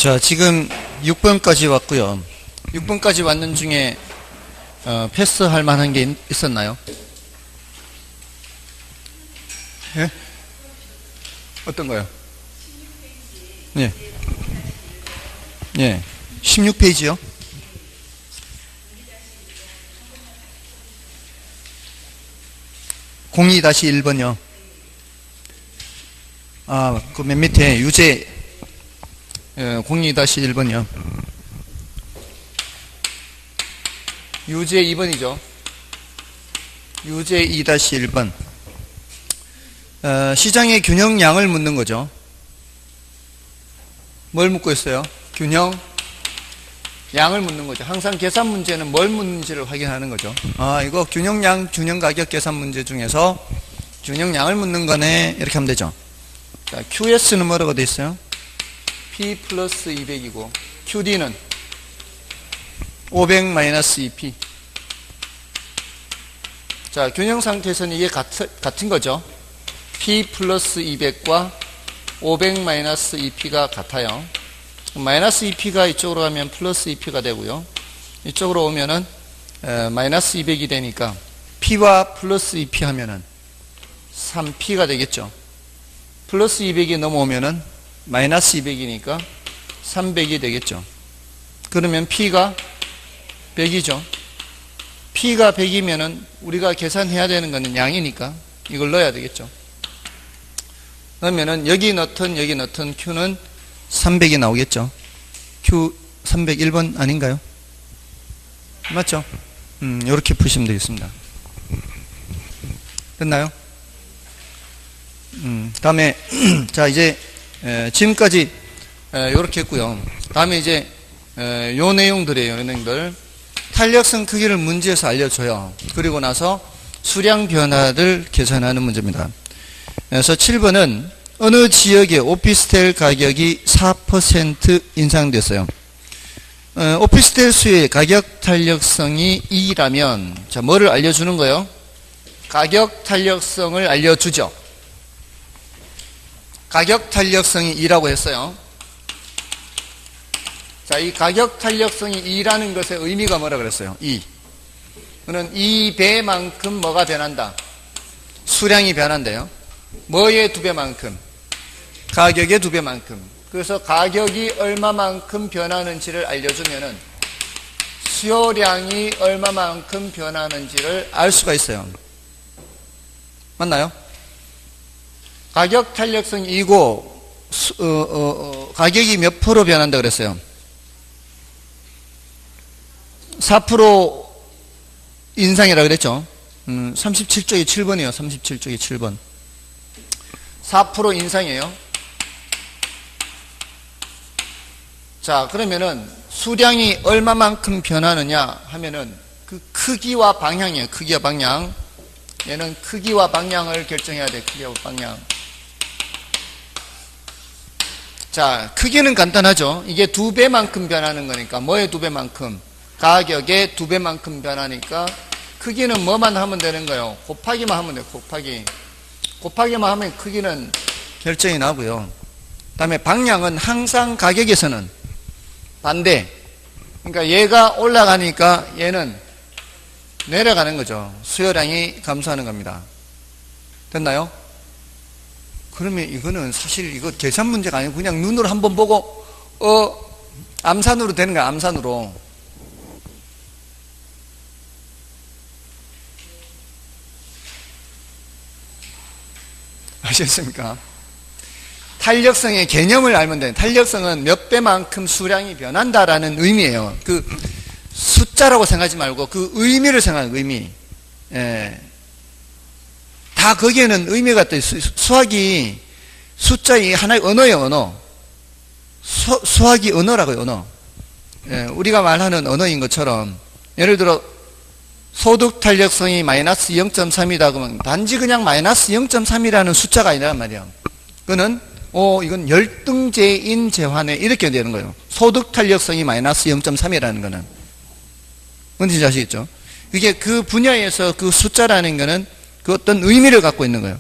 자, 지금 6번까지 왔고요. 6번까지 왔는 중에 패스할 만한 게 있었나요? 예? 어떤 거요? 예. 예. 16페이지요? (02-1번이요) 아, 그 맨 밑에 유제 02-1번이요. 유제 2번이죠. 유제 2-1번. 시장의 균형량을 묻는 거죠. 뭘 묻고 있어요? 균형 양을 묻는 거죠. 항상 계산 문제는 뭘 묻는지를 확인하는 거죠. 아, 이거 균형량, 균형가격 계산 문제 중에서 균형량을 묻는 거네. 이렇게 하면 되죠. 자, QS는 뭐라고 돼 있어요? P 플러스 200이고 QD는 500 마이너스 2P. 자, 균형 상태에서는 이게 같은 거죠. P 플러스 200과 500 마이너스 2P가 같아요. 마이너스 2P가 이쪽으로 가면 플러스 2P가 되고요. 이쪽으로 오면은 마이너스 200이 되니까 P와 플러스 2P 하면은 3P가 되겠죠. 플러스 200이 넘어오면은 마이너스 200이니까 300이 되겠죠. 그러면 P가 100이죠. P가 100이면은 우리가 계산해야 되는 거는 양이니까 이걸 넣어야 되겠죠. 그러면은 여기 넣든 여기 넣든 Q는 300이 나오겠죠. Q 301번 아닌가요? 맞죠? 이렇게 푸시면 되겠습니다. 됐나요? 다음에 자, 이제 지금까지 이렇게 했고요. 다음에 이제 요 내용들이에요. 요 내용들. 탄력성 크기를 문제에서 알려줘요. 그리고 나서 수량 변화를 계산하는 문제입니다. 그래서 7번은 어느 지역의 오피스텔 가격이 4% 인상됐어요. 오피스텔 수의 가격 탄력성이 2라면 자, 뭐를 알려주는 거예요? 가격 탄력성을 알려주죠. 가격 탄력성이 2라고 했어요. 자, 이 가격 탄력성이 2라는 것의 의미가 뭐라 그랬어요? 2. 그는 2배만큼 뭐가 변한다? 수량이 변한대요. 뭐의 2배만큼? 가격의 2배만큼. 그래서 가격이 얼마만큼 변하는지를 알려주면은 수요량이 얼마만큼 변하는지를 알 수가 있어요. 맞나요? 가격 탄력성이 2고 가격이 몇 프로 변한다 그랬어요? 4% 인상이라 그랬죠. 37쪽이 7번이에요. 37쪽이 7번. 4% 인상이에요. 자, 그러면은 수량이 얼마만큼 변하느냐 하면은 그 크기와 방향이에요. 크기와 방향. 얘는 크기와 방향을 결정해야 돼. 크기와 방향. 자, 크기는 간단하죠. 이게 2배만큼 변하는 거니까 뭐의 2배만큼? 가격의 2배만큼 변하니까 크기는 뭐만 하면 되는 거예요? 곱하기만 하면 돼요. 곱하기. 곱하기만 하면 크기는 결정이 나고요. 그 다음에 방향은 항상 가격에서는 반대. 그러니까 얘가 올라가니까 얘는 내려가는 거죠. 수요량이 감소하는 겁니다. 됐나요? 그러면 이거는 사실 이거 계산 문제가 아니고 그냥 눈으로 한번 보고 암산으로 되는 거야. 암산으로. 아셨습니까? 탄력성의 개념을 알면 돼요. 탄력성은 몇 배만큼 수량이 변한다라는 의미예요. 그 숫자라고 생각하지 말고 그 의미를 생각하는 의미. 예. 다 거기에는 의미가 또 수학이 숫자의 하나의 언어예요. 언어. 수학이 언어라고요. 언어. 예. 우리가 말하는 언어인 것처럼 예를 들어 소득 탄력성이 마이너스 0.3이다 그러면 단지 그냥 마이너스 0.3이라는 숫자가 아니란 말이에요. 그거는 이건 열등제인 재환에 이렇게 되는 거예요. 소득 탄력성이 마이너스 0.3이라는 거는 뭔지 아시겠죠? 그게 그 분야에서 그 숫자라는 거는 그 어떤 의미를 갖고 있는 거예요.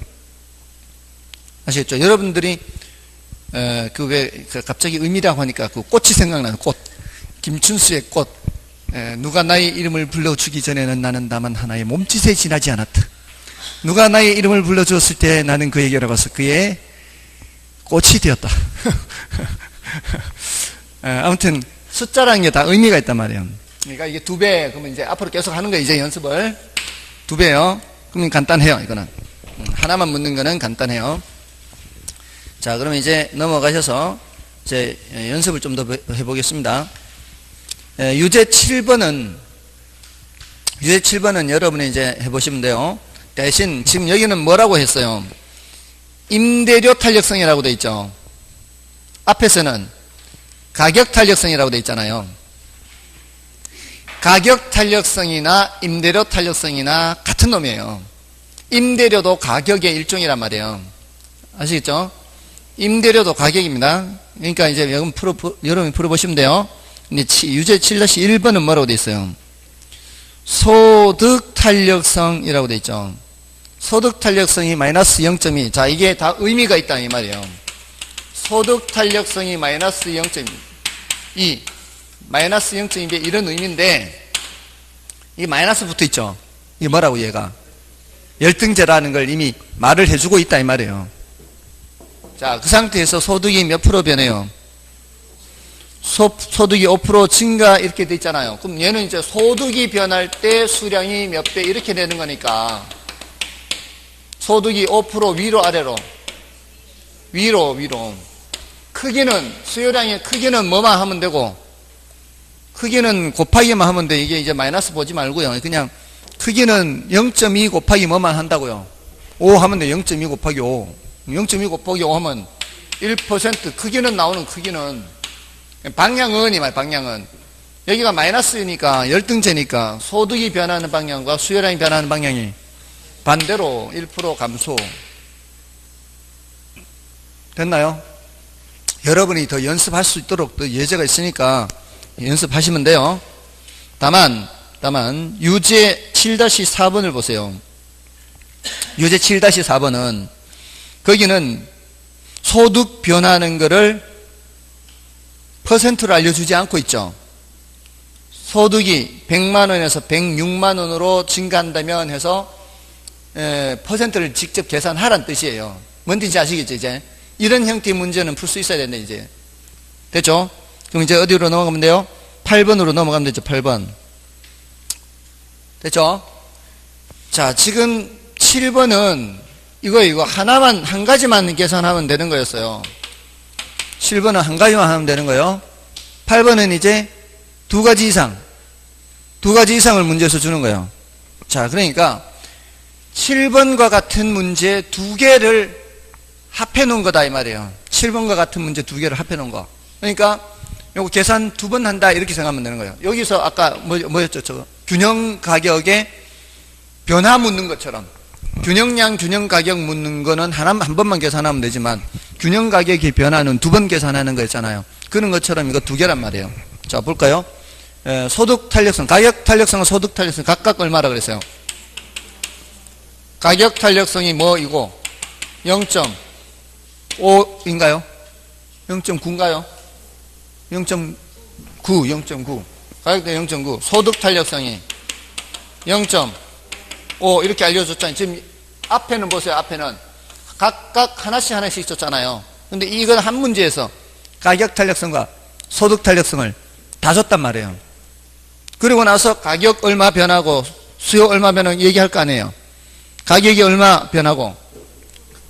아시겠죠? 여러분들이 갑자기 의미라고 하니까 그 꽃이 생각나는 꽃. 김춘수의 꽃. 누가 나의 이름을 불러주기 전에는 나는 다만 하나의 몸짓에 지나지 않았다. 누가 나의 이름을 불러주었을 때 나는 그에게로 가서 그의 꽃이 되었다. 아무튼 숫자라는 게 다 의미가 있단 말이에요. 그러니까 이게 2배, 그러면 이제 앞으로 계속 하는 거예요. 이제 연습을 2배요. 그러면 간단해요. 이거는 하나만 묻는 거는 간단해요. 자, 그러면 이제 넘어가셔서 이제 연습을 좀 더 해보겠습니다. 유제 7번은 여러분이 이제 해보시면 돼요. 대신 지금 여기는 뭐라고 했어요? 임대료 탄력성이라고 돼 있죠. 앞에서는 가격 탄력성이라고 돼 있잖아요. 가격 탄력성이나 임대료 탄력성이나 같은 놈이에요. 임대료도 가격의 일종이란 말이에요. 아시겠죠? 임대료도 가격입니다. 그러니까 이제 여러분이 풀어보시면 돼요. 유제 7-1번은 뭐라고 돼 있어요? 소득 탄력성이라고 돼 있죠. 소득 탄력성이 마이너스 0.2. 자, 이게 다 의미가 있다 이 말이에요. 소득 탄력성이 마이너스 0.2. 마이너스 0.2배 이런 의미인데, 이 마이너스 붙어 있죠. 이게 뭐라고 얘가? 열등제라는 걸 이미 말을 해주고 있다 이 말이에요. 자, 그 상태에서 소득이 몇 프로 변해요? 소득이 5% 증가 이렇게 돼 있잖아요. 그럼 얘는 이제 소득이 변할 때 수량이 몇 배 이렇게 되는 거니까, 소득이 5% 위로 아래로? 위로. 크기는, 수요량의 크기는 뭐만 하면 되고, 크기는 곱하기만 하면 돼. 이게 이제 마이너스 보지 말고요. 그냥 크기는 0.2 곱하기 뭐만 한다고요. 5 하면 돼. 0.2 곱하기 5. 0.2 곱하기 5 하면 1%. 크기는 나오는 크기는. 방향은 이 말, 방향은. 여기가 마이너스니까, 열등제니까 소득이 변하는 방향과 수요량이 변하는 방향이 반대로 1% 감소. 됐나요? 여러분이 더 연습할 수 있도록 더 예제가 있으니까 연습하시면 돼요. 다만 유제 7-4번을 보세요. 유제 7-4번은 거기는 소득 변하는 거를 퍼센트로 알려주지 않고 있죠. 소득이 100만 원에서 106만 원으로 증가한다면 해서 퍼센트를 직접 계산하라는 뜻이에요. 뭔 뜻인지 아시겠죠? 이제 이런 형태의 문제는 풀 수 있어야 된다. 이제 됐죠? 그럼 이제 어디로 넘어가면 돼요? 8번으로 넘어가면 되죠. 8번 됐죠? 자, 지금 7번은 이거 하나만, 한 가지만 계산하면 되는 거였어요. 7번은 한 가지만 하면 되는 거예요. 8번은 이제 두 가지 이상을 문제에서 주는 거예요. 자, 그러니까 7번과 같은 문제 2개를 합해 놓은 거다 이 말이에요. 7번과 같은 문제 2개를 합해 놓은 거. 그러니까 요거 계산 2번 한다 이렇게 생각하면 되는 거예요. 여기서 아까 뭐였죠? 저거 균형 가격에 변화 묻는 것처럼, 균형량 균형 가격 묻는 거는 한 번만 계산하면 되지만 균형 가격이 변화는 2번 계산하는 거였잖아요. 그런 것처럼 이거 2개란 말이에요. 자, 볼까요? 소득 탄력성, 가격 탄력성과 소득 탄력성 각각 얼마라 그랬어요? 가격 탄력성이 뭐이고 0.5인가요? 0.9인가요? 0.9 가격대 0.9 소득 탄력성이 0.5 이렇게 알려줬잖아요. 지금 앞에는 보세요. 앞에는 각각 하나씩 줬잖아요. 근데 이건 한 문제에서 가격 탄력성과 소득 탄력성을 다 줬단 말이에요. 그리고 나서 가격 얼마 변하고 수요 얼마 변하고 얘기할 거 아니에요. 가격이 얼마 변하고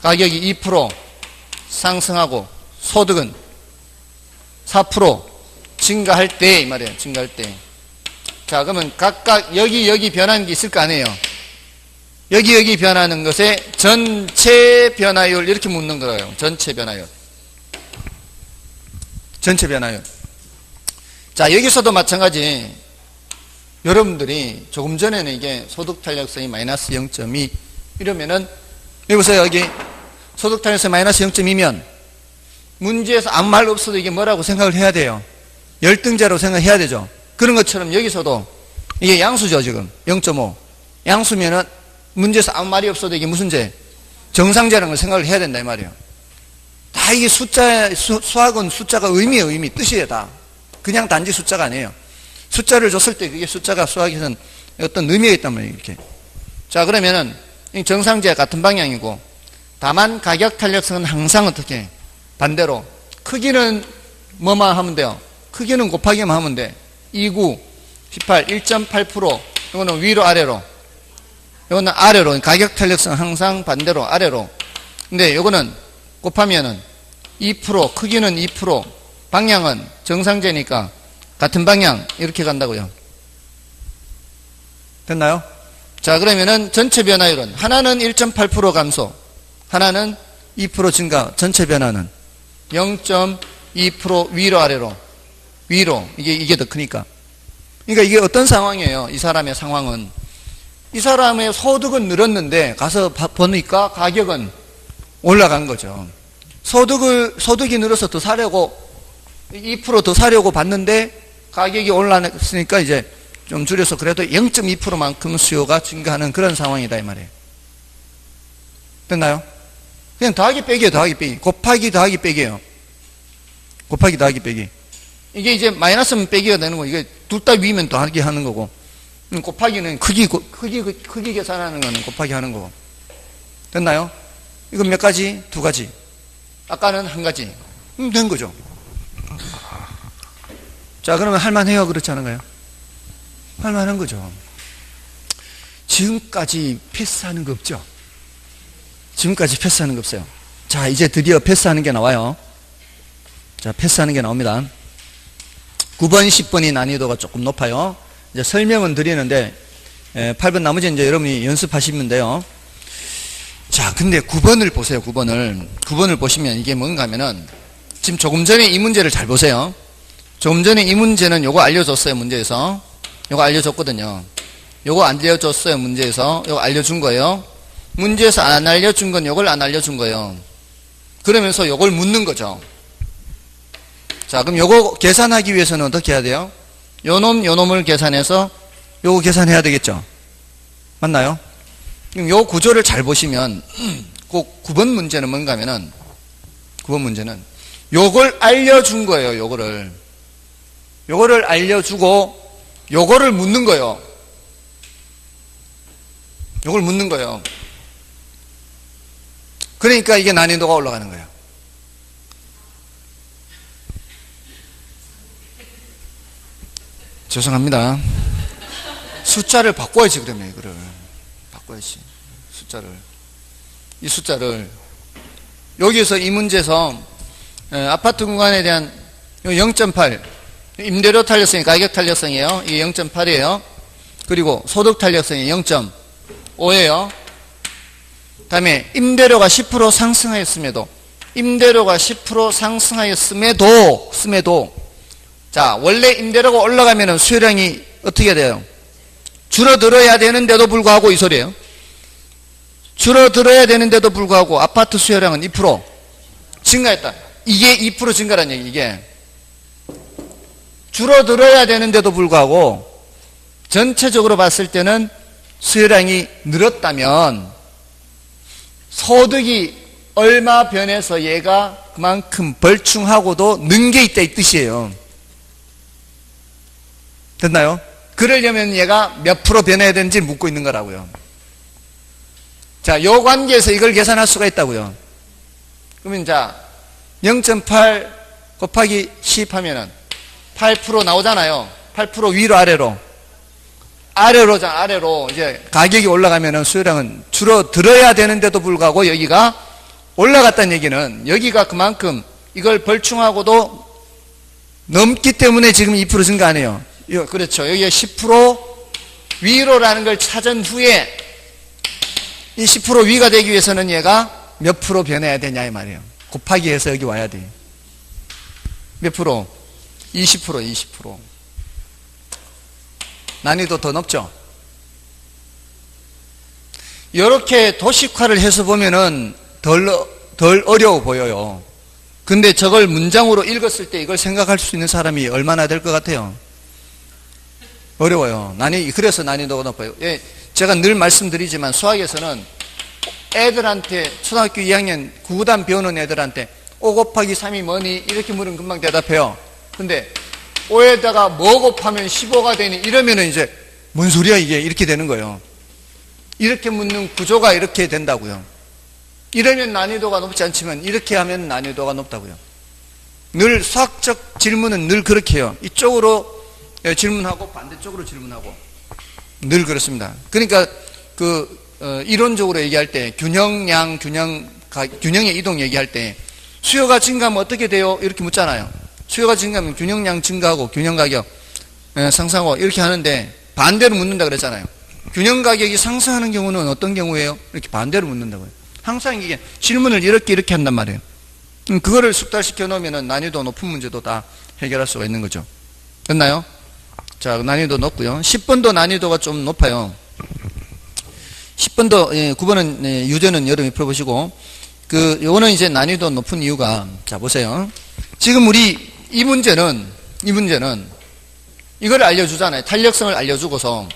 가격이 2% 상승하고 소득은 4% 증가할 때 이 말이에요. 증가할 때. 자, 그러면 각각 여기 변하는 게 있을 거 아니에요. 여기 변하는 것에 전체 변화율 이렇게 묻는 거예요. 전체 변화율. 자, 여기서도 마찬가지. 여러분들이 조금 전에는 이게 소득 탄력성이 마이너스 0.2 이러면은 여기 보세요. 여기 소득 탄력성이 마이너스 0.2면 문제에서 아무 말 없어도 이게 뭐라고 생각을 해야 돼요. 열등제로 생각해야 되죠. 그런 것처럼 여기서도 이게 양수죠. 지금 0.5 양수면은 문제에서 아무 말이 없어도 이게 무슨 제? 정상제라는 걸 생각을 해야 된다 이 말이에요. 다 이게 수학은 숫자가 의미예요, 의미. 뜻이에요, 다. 그냥 단지 숫자가 아니에요. 숫자를 줬을 때 그게 숫자가 수학에서는 어떤 의미가 있단 말이에요, 이렇게. 자, 그러면은, 정상제 같은 방향이고, 다만 가격 탄력성은 항상 어떻게? 반대로. 크기는 뭐만 하면 돼요? 크기는 곱하기만 하면 돼. 29, 18, 1.8%. 이거는 위로 아래로. 이거는 아래로. 가격 탄력성 항상 반대로 아래로. 근데 이거는 곱하면은 2%, 크기는 2%, 방향은 정상제니까 같은 방향 이렇게 간다고요. 됐나요? 자, 그러면은 전체 변화율은 하나는 1.8% 감소, 하나는 2% 증가. 전체 변화는 0.2% 위로 아래로. 위로. 이게 더 크니까. 그러니까 이게 어떤 상황이에요? 이 사람의 상황은. 이 사람의 소득은 늘었는데 가서 보니까 가격은 올라간 거죠. 소득이 늘어서 더 사려고 2% 더 사려고 봤는데 가격이 올랐으니까 이제 좀 줄여서 그래도 0.2%만큼 수요가 증가하는 그런 상황이다 이 말이에요. 됐나요? 그냥 더하기 빼기예요. 더하기 빼기. 곱하기 더하기 빼기예요. 곱하기 더하기 빼기. 이게 이제 마이너스면 빼기가 되는 거. 이게 둘 다 위면 더하기 하는 거고. 곱하기는 크기 계산하는 거는 곱하기 하는 거고. 됐나요? 이건 몇 가지? 두 가지. 아까는 한 가지. 된 거죠. 자, 그러면 할만해요? 그렇지 않은가요? 할만한 거죠. 지금까지 패스하는 거 없죠? 지금까지 패스하는 거 없어요. 자, 이제 드디어 패스하는 게 나와요. 자, 패스하는 게 나옵니다. 9번, 10번이 난이도가 조금 높아요. 이제 설명은 드리는데 8번 나머지는 이제 여러분이 연습하시면 돼요. 자, 근데 9번을 보세요. 9번을 보시면 이게 뭔가 하면은 지금 조금 전에 이 문제를 잘 보세요. 조금 전에 이 문제는 요거 알려줬어요. 문제에서 요거 알려줬거든요. 요거 안 알려줬어요. 문제에서 요거 알려준 거예요. 문제에서 안 알려준 건 요걸 안 알려준 거예요. 그러면서 요걸 묻는 거죠. 자, 그럼 요거 계산하기 위해서는 어떻게 해야 돼요? 요놈을 계산해서 요거 계산해야 되겠죠. 맞나요? 그럼 요 구조를 잘 보시면 꼭 9번 문제는 뭔가 하면은 9번 문제는 요걸 알려준 거예요. 요거를 알려주고 요거를 묻는 거예요. 요걸 묻는 거예요. 그러니까 이게 난이도가 올라가는 거예요. 죄송합니다. 숫자를 바꿔야지. 그러면 이거를 바꿔야지. 이 숫자를 여기에서 이 문제에서 아파트 공간에 대한 0.8 임대료 탄력성이 가격 탄력성이에요. 이게 0.8이에요. 그리고 소득 탄력성이 0.5예요. 다음에 임대료가 10% 상승하였음에도 자, 원래 임대료가 올라가면 수요량이 어떻게 돼요? 줄어들어야 되는데도 불구하고 이 소리예요. 줄어들어야 되는데도 불구하고 아파트 수요량은 2% 증가했다. 이게 2% 증가란 얘기. 이게 줄어들어야 되는데도 불구하고 전체적으로 봤을 때는 수요량이 늘었다면 소득이 얼마 변해서 얘가 그만큼 벌충하고도 는 게 있다 이 뜻이에요. 됐나요? 그러려면 얘가 몇 프로 변해야 되는지 묻고 있는 거라고요. 자, 요 관계에서 이걸 계산할 수가 있다고요. 그러면 자, 0.8 곱하기 10 하면은 8% 나오잖아요. 8% 위로 아래로. 아래로 이제 가격이 올라가면은 수요량은 줄어들어야 되는데도 불구하고 여기가 올라갔다는 얘기는 여기가 그만큼 이걸 벌충하고도 넘기 때문에 지금 2% 증가 안 해요. 그렇죠. 여기가 10% 위로라는 걸 찾은 후에 이 10% 위가 되기 위해서는 얘가 몇 프로 변해야 되냐 이 말이에요. 곱하기 해서 여기 와야 돼. 몇 프로? 20%. 난이도 더 높죠? 이렇게 도식화를 해서 보면은 덜 어려워 보여요. 근데 저걸 문장으로 읽었을 때 이걸 생각할 수 있는 사람이 얼마나 될 것 같아요? 어려워요. 그래서 난이도가 높아요. 예, 제가 늘 말씀드리지만 수학에서는 애들한테 초등학교 2학년 9단 배우는 애들한테 5 곱하기 3이 뭐니? 이렇게 물으면 금방 대답해요. 근데 5에다가 뭐 곱하면 15가 되니? 이러면은 이제 뭔 소리야 이게? 이렇게 되는 거예요. 이렇게 묻는 구조가 이렇게 된다고요. 이러면 난이도가 높지 않지만 이렇게 하면 난이도가 높다고요. 늘 수학적 질문은 늘 그렇게 해요. 이쪽으로 질문하고 반대쪽으로 질문하고 늘 그렇습니다. 그러니까 이론적으로 얘기할 때 균형량, 균형의 이동 얘기할 때 수요가 증가하면 어떻게 돼요? 이렇게 묻잖아요. 수요가 증가하면 균형량 증가하고 균형 가격 상승하고 이렇게 하는데 반대로 묻는다 그랬잖아요. 균형 가격이 상승하는 경우는 어떤 경우예요? 이렇게 반대로 묻는다고요. 항상 이게 질문을 이렇게 한단 말이에요. 그거를 숙달시켜 놓으면 난이도 높은 문제도 다 해결할 수가 있는 거죠. 됐나요? 자, 난이도 높고요. 10번도 난이도가 좀 높아요. 10번도 9번은 유제는 여러분이 풀어보시고 요거는 이제 난이도 높은 이유가 자 보세요. 지금 우리 이 문제는 이걸 알려주잖아요. 탄력성을 알려주고서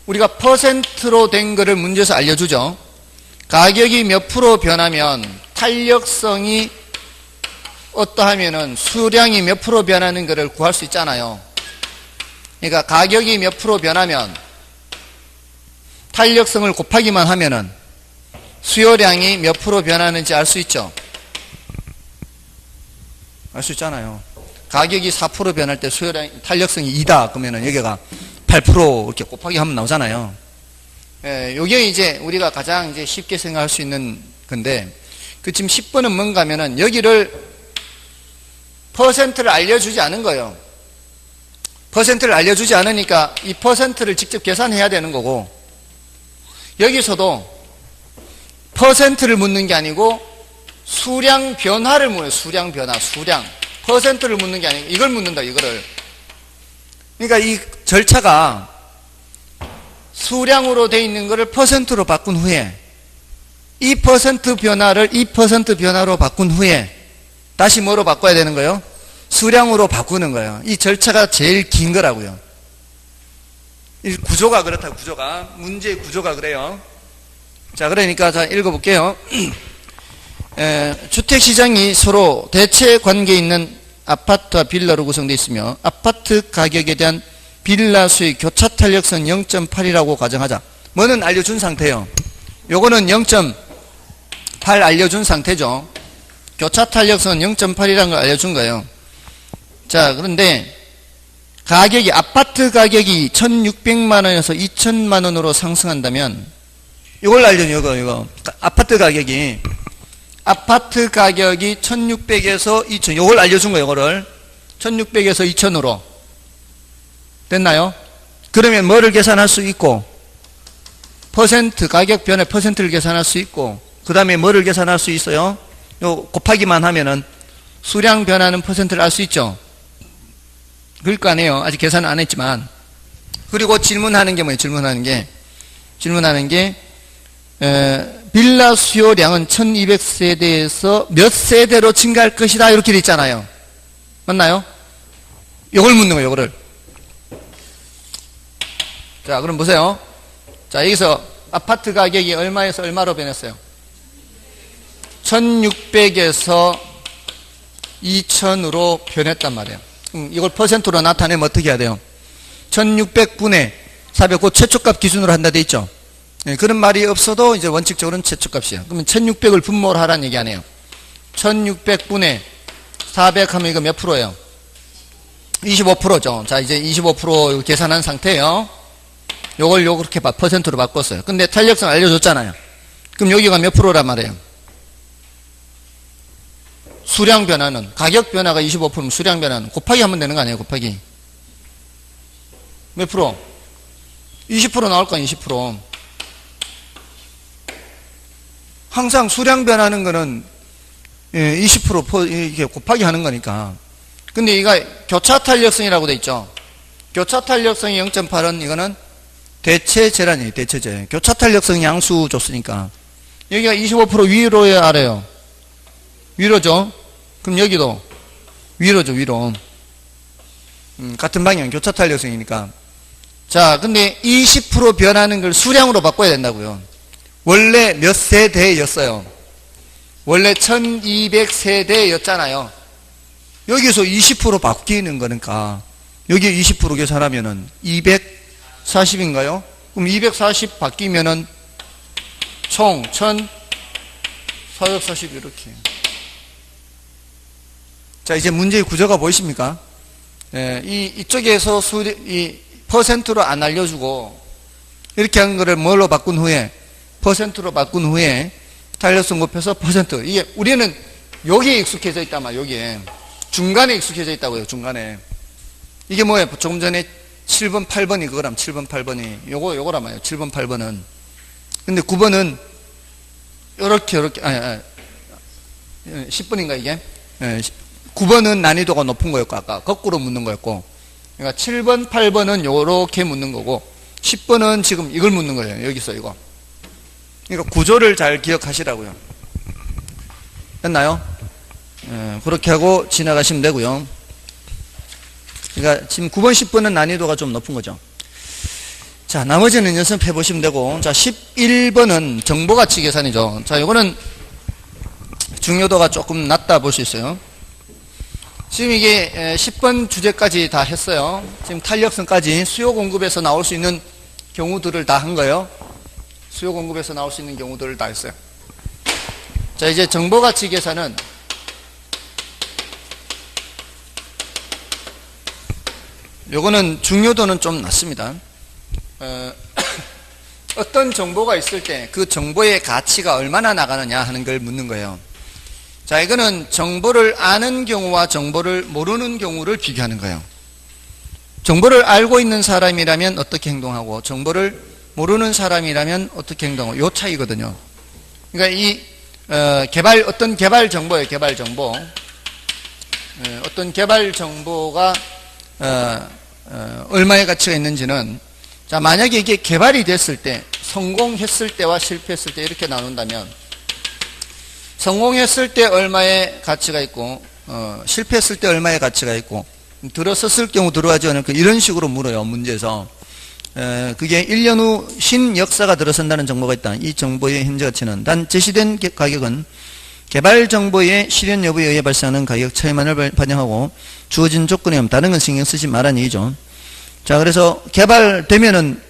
우리가 퍼센트로 된 거를 문제에서 알려주죠. 가격이 몇 프로 변하면 탄력성이 어떠하면은 수량이 몇 프로 변하는 것을 구할 수 있잖아요. 그러니까 가격이 몇 프로 변하면 탄력성을 곱하기만 하면은 수요량이 몇 프로 변하는지 알 수 있죠. 알 수 있잖아요. 가격이 4% 변할 때 탄력성이 2다 그러면은 여기가 8% 이렇게 곱하기 하면 나오잖아요. 요게 이제 우리가 가장 이제 쉽게 생각할 수 있는 건데 지금 10번은 뭔가 하면은 여기를 퍼센트를 알려주지 않은 거예요. 퍼센트를 알려주지 않으니까 이 퍼센트를 직접 계산해야 되는 거고 여기서도 퍼센트를 묻는 게 아니고 수량 변화를 묻어요. 수량 변화, 수량. 퍼센트를 묻는 게 아니고 이걸 묻는다, 이거를. 그러니까 이 절차가 수량으로 돼 있는 거를 퍼센트로 바꾼 후에 이 퍼센트 변화를 이 퍼센트 변화로 바꾼 후에 다시 뭐로 바꿔야 되는 거예요? 수량으로 바꾸는 거예요. 이 절차가 제일 긴 거라고요. 이 구조가 그렇다고, 구조가. 문제의 구조가 그래요. 자, 그러니까 자, 읽어볼게요. 주택시장이 서로 대체 관계에 있는 아파트와 빌라로 구성되어 있으며 아파트 가격에 대한 빌라 수의 교차 탄력성 0.8이라고 가정하자. 뭐는 알려준 상태예요. 요거는 0.8 알려준 상태죠. 교차 탄력성은 0.8이라는 걸 알려준 거예요. 자, 그런데 가격이 아파트 가격이 1,600만 원에서 2,000만 원으로 상승한다면 이걸 알려줘요. 이거 아파트 가격이 1,600에서 2,000 이걸 알려준 거예요. 이거를 1,600에서 2,000으로 됐나요? 그러면 뭐를 계산할 수 있고 퍼센트 가격 변의 퍼센트를 계산할 수 있고 그 다음에 뭐를 계산할 수 있어요? 요 곱하기만 하면은 수량 변하는 퍼센트를 알 수 있죠. 그럴 거 아니에요. 아직 계산 안 했지만. 그리고 질문하는 게 뭐예요? 질문하는 게 빌라 수요량은 1200세대에서 몇 세대로 증가할 것이다 이렇게 돼 있잖아요. 맞나요? 이걸 묻는 거예요. 이거를. 자, 그럼 보세요. 자, 여기서 아파트 가격이 얼마에서 얼마로 변했어요? 1600에서 2000으로 변했단 말이에요. 이걸 퍼센트로 나타내면 어떻게 해야 돼요? 1600분의 400, 그 최초값 기준으로 한다 돼 있죠? 네, 그런 말이 없어도 이제 원칙적으로는 최초값이에요. 그러면 1600을 분모를 하라는 얘기 아니에요. 1600분의 400 하면 이거 몇 프로예요? 25%죠. 자, 이제 25% 계산한 상태예요. 요걸 요렇게 퍼센트로 바꿨어요. 근데 탄력성 알려줬잖아요. 그럼 여기가 몇 프로란 말이에요? 수량 변화는, 가격 변화가 25%면 수량 변화는 곱하기 하면 되는 거 아니에요? 곱하기. 몇 프로? 20% 나올 거 아니에요? 20%. 항상 수량 변하는 거는 20% 이렇게 곱하기 하는 거니까. 근데 이가 교차 탄력성이라고 돼 있죠. 교차 탄력성이 0.8은 이거는 대체제라니, 대체제. 교차 탄력성 양수 줬으니까. 여기가 25% 위로야, 아래요? 위로죠? 그럼 여기도 위로죠, 위로. 같은 방향, 교차 탄력성이니까. 자, 근데 20% 변하는 걸 수량으로 바꿔야 된다고요. 원래 몇 세대였어요? 원래 1200세대였잖아요. 여기서 20% 바뀌는 거니까 여기 20% 계산하면은 240인가요? 그럼 240 바뀌면은 총 1440 이렇게. 자, 이제 문제의 구조가 보이십니까? 이쪽에서 이 퍼센트로 안 알려주고 이렇게 한 거를 뭘로 바꾼 후에 퍼센트로 바꾼 후에 탄력성 곱해서 퍼센트. 이게 우리는 여기에 익숙해져 있단 말이에요. 여기에 중간에 익숙해져 있다고요. 중간에. 이게 뭐예요? 조금 전에 7번 8번이 그거라면 7번 8번이 요거란 말이에요. 7번 8번은. 근데 9번은 요렇게 10번인가 이게? 9번은 난이도가 높은 거였고 아까 거꾸로 묻는 거였고, 그러니까 7번 8번은 요렇게 묻는 거고 10번은 지금 이걸 묻는 거예요. 여기서 이거. 그러니까 구조를 잘 기억하시라고요. 됐나요? 그렇게 하고 지나가시면 되고요. 그러니까 지금 9번 10번은 난이도가 좀 높은 거죠. 자, 나머지는 연습해 보시면 되고, 자 11번은 정보가치 계산이죠. 자, 이거는 중요도가 조금 낮다 볼 수 있어요. 지금 이게 10번 주제까지 다 했어요. 지금 탄력성까지 수요 공급에서 나올 수 있는 경우들을 다 한 거예요. 수요 공급에서 나올 수 있는 경우들을 다 했어요. 자, 이제 정보가치 계산은 요거는 중요도는 좀 낮습니다. 어떤 정보가 있을 때 그 정보의 가치가 얼마나 나가느냐 하는 걸 묻는 거예요. 자, 이거는 정보를 아는 경우와 정보를 모르는 경우를 비교하는 거예요. 정보를 알고 있는 사람이라면 어떻게 행동하고 정보를 모르는 사람이라면 어떻게 행동하고, 요 차이거든요. 그러니까 이 어떤 개발 정보예요. 개발 정보. 어떤 개발 정보가 얼마의 가치가 있는지는, 자, 만약에 이게 개발이 됐을 때 성공했을 때와 실패했을 때 이렇게 나눈다면, 성공했을 때 얼마의 가치가 있고 실패했을 때 얼마의 가치가 있고 들어섰을 경우 들어가지 않을까, 이런 식으로 물어요. 문제에서. 그게 1년 후 신역사가 들어선다는 정보가 있다. 이 정보의 현재 가치는 단 제시된 가격은 개발 정보의 실현 여부에 의해 발생하는 가격 차이만을 반영하고 주어진 조건에 의하면 다른 건 신경 쓰지 말라는 얘기죠. 자, 그래서 개발되면은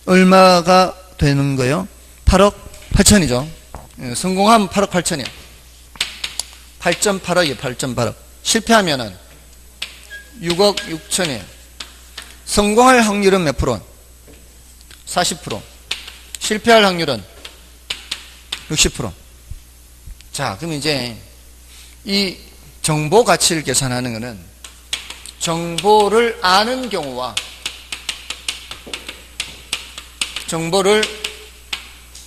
얼마가 되는 거예요? 8억 8천이죠. 성공하면 8억 8천이에요. 8.8억이에요. 8.8억. 실패하면은 6억 6천이에요. 성공할 확률은 몇 프로? 40%. 실패할 확률은 60%. 자, 그럼 이제 이 정보 가치를 계산하는 것은 정보를 아는 경우와 정보를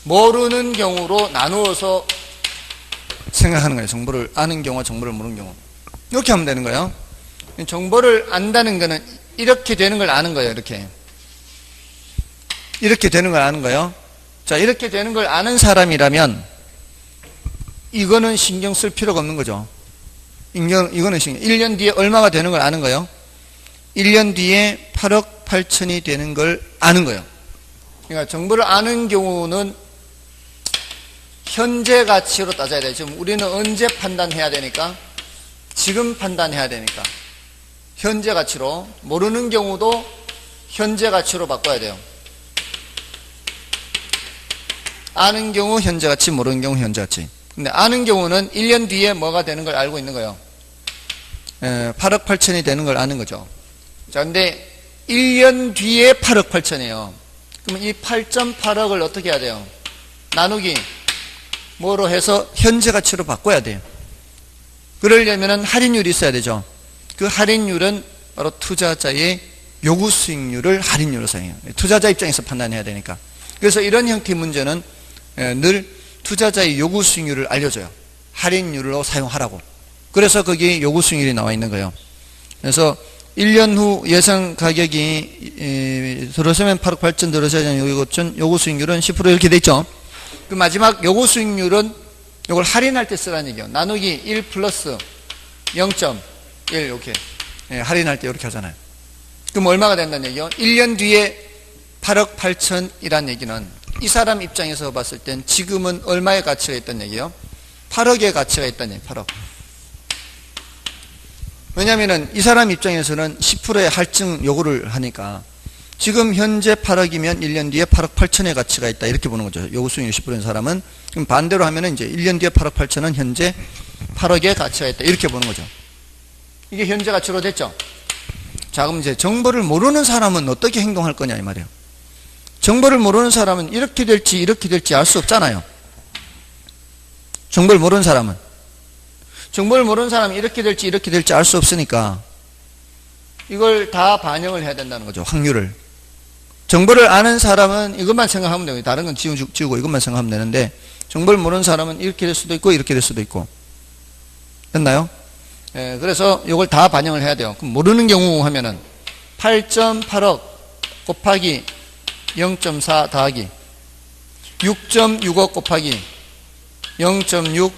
모르는 경우로 나누어서 생각하는 거예요. 정보를 아는 경우와 정보를 모르는 경우. 이렇게 하면 되는 거예요. 정보를 안다는 거는 이렇게 되는 걸 아는 거예요. 이렇게 되는 걸 아는 거예요. 자, 이렇게 되는 걸 아는 사람이라면 이거는 신경 쓸 필요가 없는 거죠. 이거는 신경. 1년 뒤에 얼마가 되는 걸 아는 거예요. 1년 뒤에 8억 8천이 되는 걸 아는 거예요. 그러니까 정보를 아는 경우는 현재 가치로 따져야 돼요. 지금 우리는 언제 판단해야 되니까? 지금 판단해야 되니까. 현재 가치로. 모르는 경우도 현재 가치로 바꿔야 돼요. 아는 경우 현재 가치, 모르는 경우 현재 가치. 근데 아는 경우는 1년 뒤에 뭐가 되는 걸 알고 있는 거예요. 8억 8천이 되는 걸 아는 거죠. 자, 근데 1년 뒤에 8억 8천이에요. 그러면 이 8.8억을 어떻게 해야 돼요? 나누기 뭐로 해서 현재 가치로 바꿔야 돼요. 그러려면 할인율이 있어야 되죠. 그 할인율은 바로 투자자의 요구 수익률을 할인율로 사용해요. 투자자 입장에서 판단해야 되니까. 그래서 이런 형태의 문제는 늘 투자자의 요구 수익률을 알려줘요. 할인율로 사용하라고. 그래서 거기 요구 수익률이 나와 있는 거예요. 그래서 1년 후 예상 가격이 들어서면 8억 8천 들어서야 하는 요구 수익률은 10% 이렇게 돼 있죠. 그 마지막 요구 수익률은 이걸 할인할 때 쓰라는 얘기예요. 나누기 1 플러스 0.1 이렇게 할인할 때 이렇게 하잖아요. 그럼 얼마가 된다는 얘기예요? 1년 뒤에 8억 8천이란 얘기는 이 사람 입장에서 봤을 땐 지금은 얼마의 가치가 있다는 얘기예요? 8억의 가치가 있다니, 8억. 왜냐면은 이 사람 입장에서는 10%의 할증 요구를 하니까 지금 현재 8억이면 1년 뒤에 8억 8천의 가치가 있다. 이렇게 보는 거죠. 요구 수익률 10%인 사람은. 그럼 반대로 하면은 이제 1년 뒤에 8억 8천은 현재 8억의 가치가 있다. 이렇게 보는 거죠. 이게 현재 가치로 됐죠. 자, 그럼 이제 정보를 모르는 사람은 어떻게 행동할 거냐 이 말이에요. 정보를 모르는 사람은 이렇게 될지 알 수 없잖아요. 정보를 모르는 사람은 이렇게 될지 알 수 없으니까 이걸 다 반영을 해야 된다는 거죠. 확률을. 정보를 아는 사람은 이것만 생각하면 돼요. 다른 건 지우고 이것만 생각하면 되는데 정보를 모르는 사람은 이렇게 될 수도 있고 이렇게 될 수도 있고. 됐나요? 예, 그래서 이걸 다 반영을 해야 돼요. 그럼 모르는 경우 하면은 8.8억 곱하기 0.4 더하기 6.6억 곱하기 0.6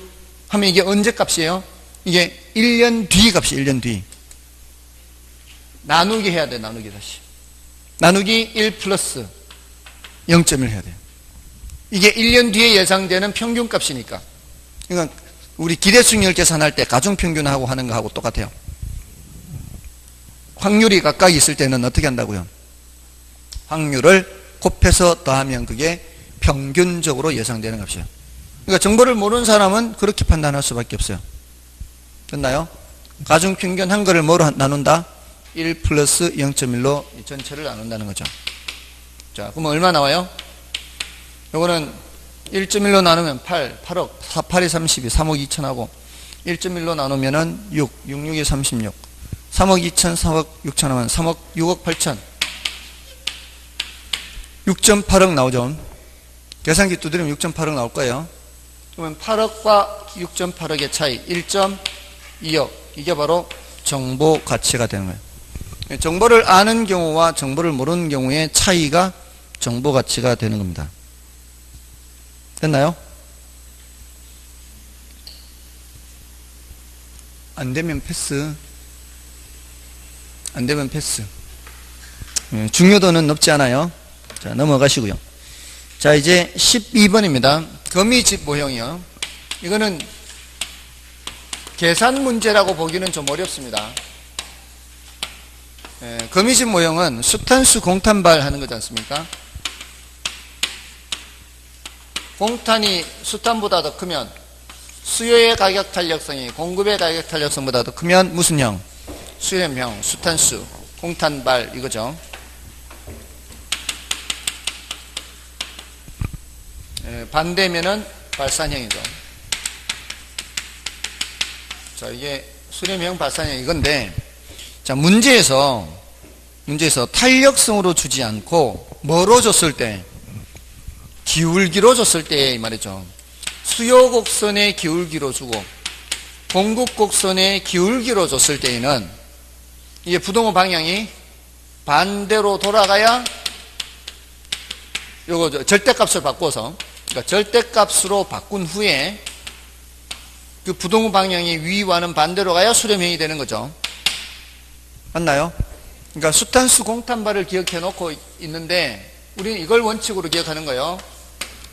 하면 이게 언제 값이에요? 이게 1년 뒤 값이에요. 1년 뒤. 나누기 해야 돼. 나누기 다시. 나누기 1 플러스 0.1 해야 돼요. 이게 1년 뒤에 예상되는 평균 값이니까. 그러니까 우리 기대수익률 계산할 때 가중평균하고 하는 거하고 똑같아요. 확률이 각각 있을 때는 어떻게 한다고요? 확률을 곱해서 더하면 그게 평균적으로 예상되는 값이에요. 그러니까 정보를 모르는 사람은 그렇게 판단할 수밖에 없어요. 됐나요? 가중평균 한 거를 뭐로 나눈다? 1 플러스 0.1로 전체를 나눈다는 거죠. 자, 그러면 얼마 나와요? 요거는 1.1로 나누면 8억, 8이 32, 3억 2천하고 1.1로 나누면은 66이 36, 3억 2천, 3억 6천 하면 6억 8천, 6.8억 나오죠. 계산기 두드리면 6.8억 나올 거예요. 그러면 8억과 6.8억의 차이 1.2억, 이게 바로 정보 가치가 되는 거예요. 정보를 아는 경우와 정보를 모르는 경우의 차이가 정보 가치가 되는 겁니다. 됐나요? 안 되면 패스. 안 되면 패스. 중요도는 높지 않아요. 자, 넘어가시고요. 자, 이제 12번입니다. 거미집 모형이요. 이거는 계산 문제라고 보기는 좀 어렵습니다. 거미집 모형은 수탄수 공탄발 하는 거지 않습니까? 공탄이 수탄보다 더 크면 수요의 가격 탄력성이 공급의 가격 탄력성보다 더 크면 무슨 형? 수렴형, 수탄수, 공탄발 이거죠. 반대면은 발산형이죠. 자, 이게 수렴형, 발산형 이건데, 자, 문제에서 탄력성으로 주지 않고 뭐로 줬을 때? 기울기로 줬을 때 이 말이죠. 수요 곡선의 기울기로 주고 공급 곡선의 기울기로 줬을 때에는 이게 부동호 방향이 반대로 돌아가야 요거 절대값을 바꿔서, 그러니까 절대값으로 바꾼 후에 그 부동호 방향이 위와는 반대로 가야 수렴형이 되는 거죠. 맞나요? 그러니까 수탄수 공탄발을 기억해 놓고 있는데 우리는 이걸 원칙으로 기억하는 거예요.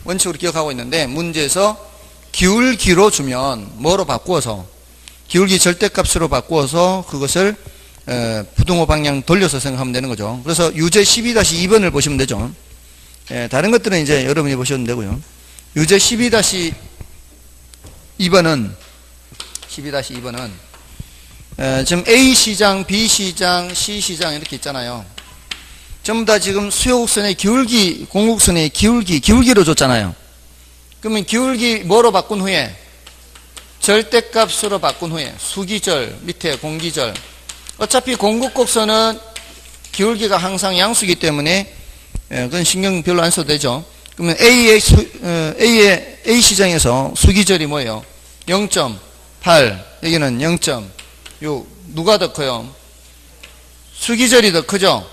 원칙으로 기억하고 있는데 문제에서 기울기로 주면 뭐로 바꾸어서, 기울기 절대값으로 바꾸어서 그것을 부동호 방향 돌려서 생각하면 되는 거죠. 그래서 유제 12-2번을 보시면 되죠. 다른 것들은 이제 여러분이 보셔도 되고요. 유제 12-2번은 지금 A시장, B시장, C시장 이렇게 있잖아요. 전부 다 지금 수요곡선의 기울기, 공곡선의 기울기로 줬잖아요. 그러면 기울기 뭐로 바꾼 후에? 절대값으로 바꾼 후에 수기절, 밑에 공기절. 어차피 공곡곡선은 기울기가 항상 양수이기 때문에 그건 신경 별로 안 써도 되죠. 그러면 A시장에서 수기절이 뭐예요? 0.8, 여기는 0.6. 누가 더 커요? 수기절이 더 크죠?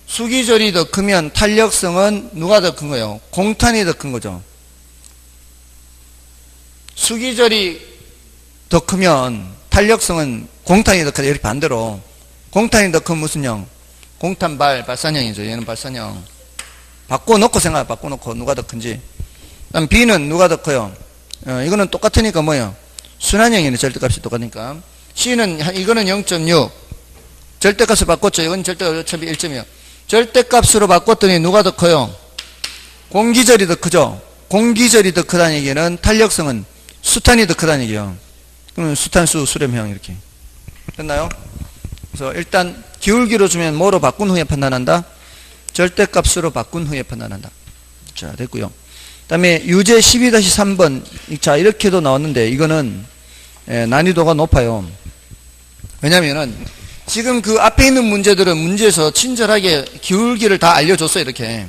수기절이 더 크면 탄력성은 누가 더 큰 거예요? 공탄이 더 큰 거죠. 수기절이 더 크면 탄력성은 공탄이 더 크다. 이렇게 반대로. 공탄이 더 큰 무슨 형? 공탄발, 발산형이죠. 얘는 발산형. 바꿔놓고 생각해. 바꿔놓고 누가 더 큰지. 그다음 B는 누가 더 커요? 이거는 똑같으니까 뭐예요? 순환형이네. 절대값이 똑같으니까. C는, 이거는 0.6. 절대값을 바꿨죠. 이건 절대값 어차피 1.2. 절대값으로 바꿨더니 누가 더 커요? 공기절이 더 크죠? 공기절이 더 크다는 얘기는 탄력성은 수탄이 더 크다는 얘기예요. 그러면 수탄수 수렴형 이렇게. 됐나요? 그래서 일단 기울기로 주면 뭐로 바꾼 후에 판단한다? 절대값으로 바꾼 후에 판단한다. 자, 됐고요. 그 다음에 유제 12-3번. 자, 이렇게도 나왔는데 이거는 난이도가 높아요. 왜냐면은 지금 그 앞에 있는 문제들은 문제에서 친절하게 기울기를 다 알려줬어요. 이렇게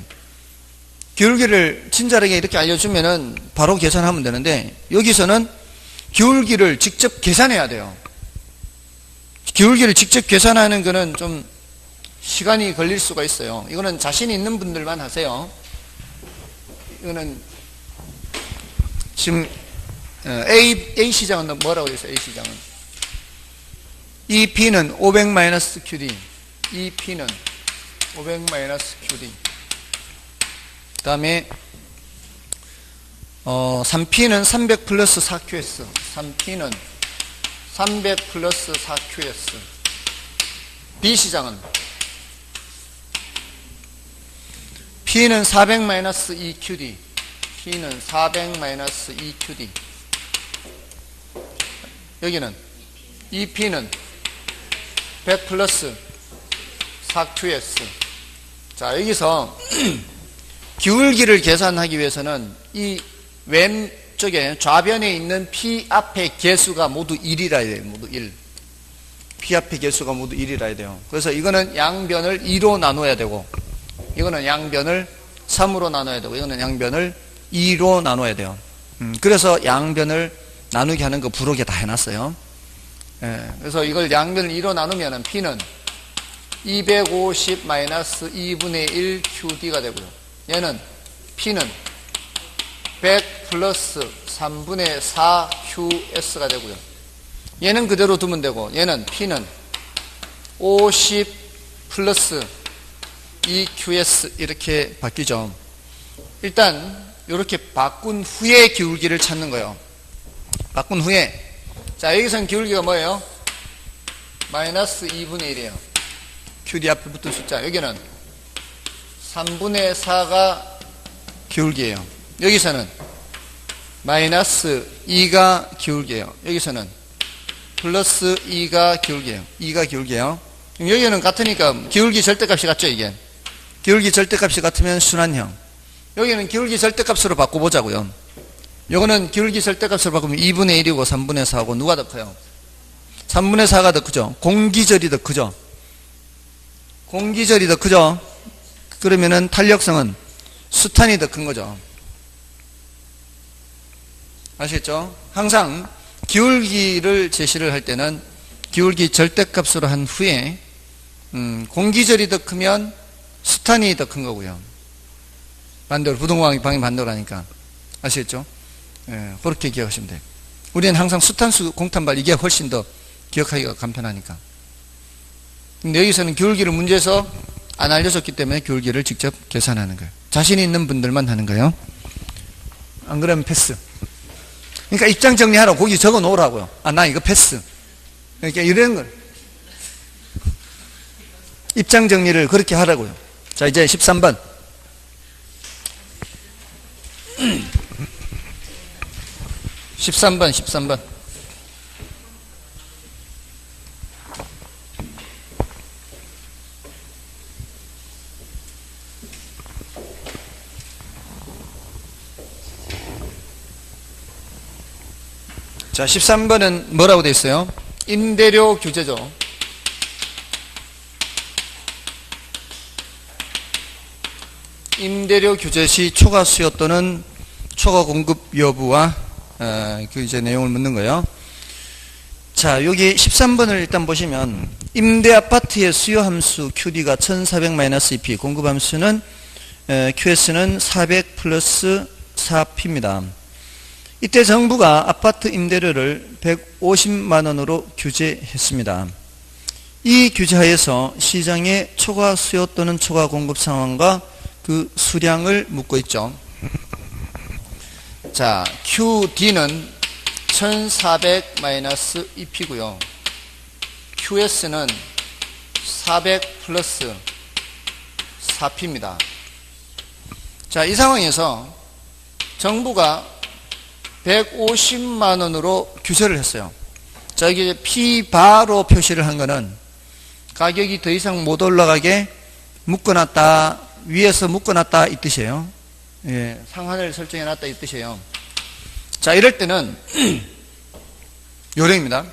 기울기를 친절하게 이렇게 알려주면은 바로 계산하면 되는데, 여기서는 기울기를 직접 계산해야 돼요. 기울기를 직접 계산하는 거는 좀 시간이 걸릴 수가 있어요. 이거는 자신 있는 분들만 하세요. 이거는 지금 A 시장은 뭐라고 했어요? A 시장은 이 P는 500-QD, 이 P는 500-QD. 그 다음에 3P는 300 플러스 4QS, 3P는 300 플러스 4QS. B 시장은 P는 400-2QD, P는 400-2QD. 여기는 이 P는 100 플러스 4QS. 자, 여기서 기울기를 계산하기 위해서는 이 왼쪽에 좌변에 있는 P 앞의 개수가 모두 1이라 해야 돼요. 모두 1. P 앞의 개수가 모두 1이라 해야 돼요. 그래서 이거는 양변을 2로 나눠야 되고, 이거는 양변을 3으로 나눠야 되고, 이거는 양변을 2로 나눠야 돼요. 그래서 양변을 나누게 하는 거 부록에 다 해놨어요. 그래서 이걸 양변을 2로 나누면 P는 250-2분의 1 QD가 되고요. 얘는 P는 100 플러스 3분의 4 QS가 되고요. 얘는 그대로 두면 되고, 얘는 P는 50 플러스 2 QS 이렇게 바뀌죠. 일단 이렇게 바꾼 후에 기울기를 찾는 거예요. 바꾼 후에. 자, 여기서는 기울기가 뭐예요? 마이너스 2분의 1이에요. QD 앞에 붙은 숫자. 여기는 3분의 4가 기울기예요. 여기서는 마이너스 2가 기울기예요. 여기서는 플러스 2가 기울기예요. 2가 기울기예요. 여기는 같으니까 기울기 절대값이 같죠, 이게. 기울기 절대값이 같으면 순환형. 여기는 기울기 절대값으로 바꿔보자고요. 요거는 기울기 절대값으로 바꾸면 2분의 1이고 3분의 4고 누가 더 커요? 3분의 4가 더 크죠? 공기절이 더 크죠? 공기절이 더 크죠? 그러면은 탄력성은 수탄이 더 큰 거죠. 아시겠죠? 항상 기울기를 제시를 할 때는 기울기 절대값으로 한 후에 공기절이 더 크면 수탄이 더 큰 거고요. 반대로 부동방이 반대로라니까. 아시겠죠? 그렇게 기억하시면 돼요. 우리는 항상 수탄수 공탄발 이게 훨씬 더 기억하기가 간편하니까. 근데 여기서는 기울기를 문제에서 안 알려줬기 때문에 기울기를 직접 계산하는 거예요. 자신 있는 분들만 하는 거예요. 안 그러면 패스. 그러니까 입장 정리하라고 거기 적어 놓으라고요. 아, 나 이거 패스. 그러니까 이런 걸. 입장 정리를 그렇게 하라고요. 자, 이제 13번. (13번) 13번. 자, 13번은 뭐라고 되어 있어요? 임대료 규제죠. 임대료 규제 시 초과 수요 또는 초과 공급 여부와 그 이제 내용을 묻는 거예요. 자, 여기 13번을 일단 보시면 임대 아파트의 수요 함수 QD가 1400-2P, 공급 함수는 QS는 400 플러스 4P입니다. 이때 정부가 아파트 임대료를 150만 원으로 규제했습니다. 이 규제하에서 시장의 초과 수요 또는 초과 공급 상황과 그 수량을 묻고 있죠. 자, QD는 1400-2P고요. QS는 400 플러스 4P입니다. 자, 이 상황에서 정부가 150만 원으로 규제를 했어요. 자, 여기 P바로 표시를 한 거는 가격이 더 이상 못 올라가게 묶어놨다, 위에서 묶어놨다 이 뜻이에요. 예, 상한을 설정해놨다 이 뜻이에요. 자, 이럴 때는 요령입니다.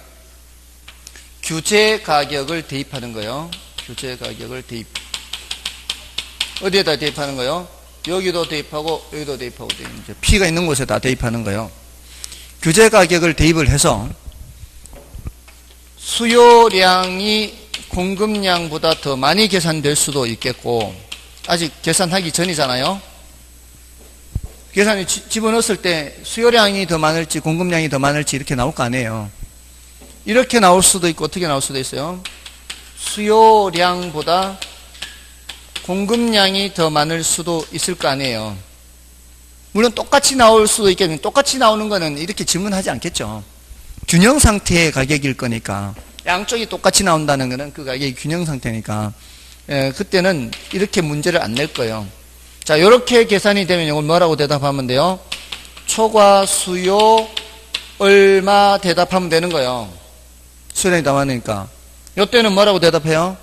규제 가격을 대입하는 거예요. 규제 가격을 대입. 어디에다 대입하는 거예요? 여기도 대입하고 여기도 대입하고 이제 P가 있는 곳에다 대입하는 거예요. 규제 가격을 대입을 해서 수요량이 공급량보다 더 많이 계산될 수도 있겠고, 아직 계산하기 전이잖아요. 계산이 집어넣었을 때 수요량이 더 많을지 공급량이 더 많을지 이렇게 나올 거 아니에요. 이렇게 나올 수도 있고 어떻게 나올 수도 있어요. 수요량보다 공급량이 더 많을 수도 있을 거 아니에요. 물론 똑같이 나올 수도 있겠는데, 똑같이 나오는 거는 이렇게 질문하지 않겠죠. 균형 상태의 가격일 거니까, 양쪽이 똑같이 나온다는 거는 그 가격이 균형 상태니까, 예, 그때는 이렇게 문제를 안 낼 거예요. 자, 이렇게 계산이 되면 이걸 뭐라고 대답하면 돼요? 초과 수요 얼마 대답하면 되는 거예요. 수요량이 더 많으니까. 이때는 뭐라고 대답해요?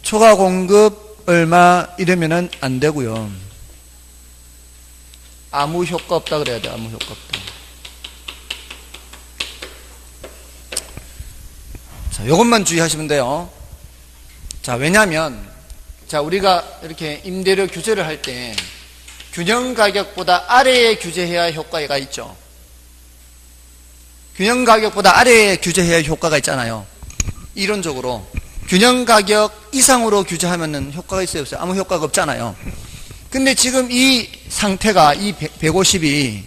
초과 공급 얼마 이러면은 안 되고요. 아무 효과 없다 그래야 돼. 아무 효과 없다. 자, 요것만 주의하시면 돼요. 자, 왜냐하면 자, 우리가 이렇게 임대료 규제를 할 때 균형 가격보다 아래에 규제해야 효과가 있죠. 균형 가격보다 아래에 규제해야 효과가 있잖아요. 이론적으로 균형 가격 이상으로 규제하면은 효과가 있어요, 없어요? 아무 효과가 없잖아요. 근데 지금 이 상태가, 이 150이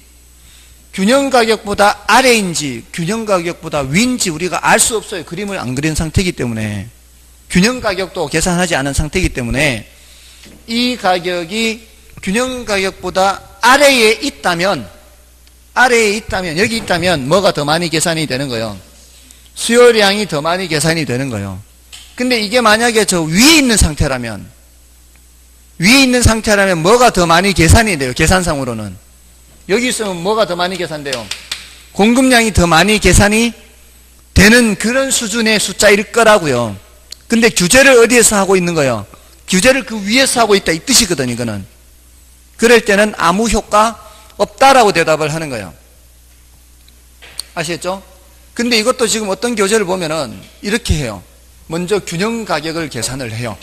균형 가격보다 아래인지 균형 가격보다 위인지 우리가 알 수 없어요. 그림을 안 그린 상태이기 때문에. 균형 가격도 계산하지 않은 상태이기 때문에 이 가격이 균형 가격보다 아래에 있다면, 여기 있다면 뭐가 더 많이 계산이 되는 거예요? 수요량이 더 많이 계산이 되는 거예요. 근데 이게 만약에 저 위에 있는 상태라면 뭐가 더 많이 계산이 돼요? 계산상으로는. 여기 있으면 뭐가 더 많이 계산돼요? 공급량이 더 많이 계산이 되는 그런 수준의 숫자일 거라고요. 근데 규제를 어디에서 하고 있는 거예요? 규제를 그 위에서 하고 있다 이 뜻이거든요, 이거는. 그럴 때는 아무 효과 없다라고 대답을 하는 거예요. 아시겠죠? 근데 이것도 지금 어떤 교재를 보면은 이렇게 해요. 먼저 균형 가격을 계산을 해요.